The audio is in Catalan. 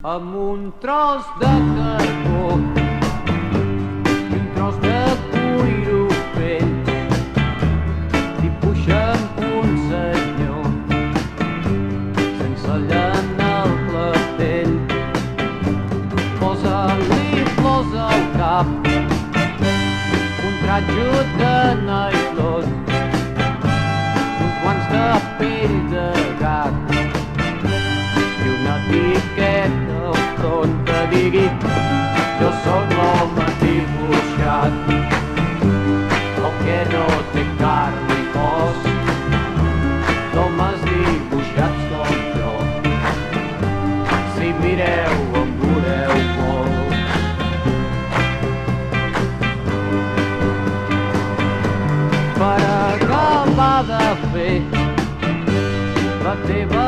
amb un tros de carbó i un tros de cuiro vell dibuixen un senyor sense llana al clatell. Posa-li flors al cap, un tratge de nylon, uns guants de pell de gat i una etiqueta al front que digui jo sóc l'home dibuixat, el que no té carn ni cos, d'homes dibuixats com jo. Si mireu em veureu molt. Per acabar de fer la teva